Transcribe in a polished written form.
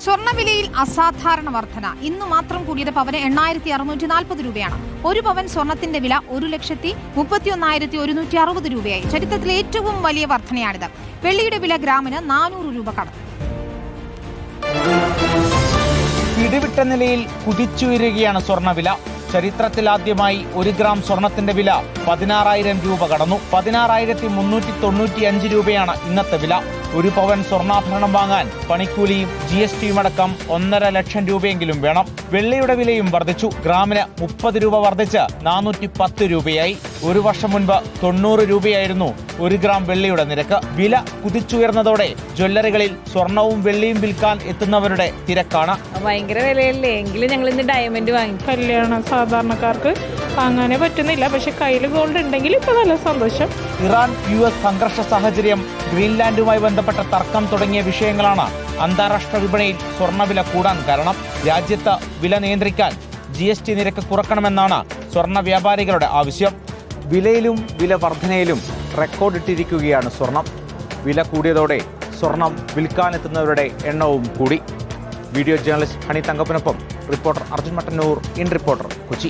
സ്വർണ്ണവിലയിൽ അസാധാരണ വർധന. ഇന്നു മാത്രം കൂടിയത് പവന് 8640 രൂപയാണ്. ഒരു പവൻ സ്വർണത്തിന്റെ വില 1,31,160 രൂപയായി. ചരിത്രത്തിലെ ഏറ്റവും വലിയ വർധനയാണിത്. വെള്ളിയുടെ വില ഗ്രാമിന് 400 രൂപ കടന്നു. പിടിവിട്ട നിലയിൽ കുതിച്ചുയരുകയാണ് സ്വർണ്ണവില. ചരിത്രത്തിലാദ്യമായി 1 ഗ്രാം സ്വർണത്തിന്റെ വില 16,000 രൂപ കടന്നു. 16,395 രൂപയാണ് ഇന്നത്തെ വില. ഒരു പവൻ സ്വർണ്ണാഭരണം വാങ്ങാൻ പണിക്കൂലിയും GSTയും അടക്കം 1.5 ലക്ഷം രൂപയെങ്കിലും വേണം. വെള്ളിയുടെ വിലയും വർദ്ധിച്ചു. ഗ്രാമിന് 30 രൂപ വർദ്ധിച്ച് 410 രൂപയായി. ഒരു വർഷം മുൻപ് 90 രൂപയായിരുന്നു 1 ഗ്രാം വെള്ളിയുടെ നിരക്ക്. വില കുതിച്ചുയർന്നതോടെ ജ്വല്ലറികളിൽ സ്വർണവും വെള്ളിയും വിൽക്കാൻ എത്തുന്നവരുടെ തിരക്കാണ്. ഭയങ്കര വിലയല്ലേ, എങ്കിലും ഞങ്ങൾ ഇന്ന് ഡയമണ്ട് വാങ്ങി. കല്യാണം സാധാരണക്കാർക്ക് വാങ്ങാനേ പറ്റുന്നില്ല, പക്ഷെ കയ്യിൽ ഗോൾഡ് ഉണ്ടെങ്കിൽ ഇപ്പൊ നല്ല സന്തോഷം. ഇറാൻ US സംഘർഷ സാഹചര്യം, ഗ്രീൻലാൻഡുമായി ബന്ധപ്പെട്ട തർക്കം തുടങ്ങിയ വിഷയങ്ങളാണ് അന്താരാഷ്ട്ര വിപണിയിൽ സ്വർണ്ണവില കൂടാൻ കാരണം. രാജ്യത്ത് വില നിയന്ത്രിക്കാൻ GST നിരക്ക് കുറക്കണമെന്നാണ് സ്വർണ്ണ വ്യാപാരികളുടെ ആവശ്യം. വിലയിലും വില വർധനയിലും റെക്കോർഡിട്ടിരിക്കുകയാണ് സ്വർണം. വില കൂടിയതോടെ സ്വർണം വിൽക്കാനെത്തുന്നവരുടെ എണ്ണവും കൂടി. വീഡിയോ ജേർണലിസ്റ്റ് ഹണി തങ്കപ്പനൊപ്പം reporter Arjun Mattannur, in Reporter, Kochi.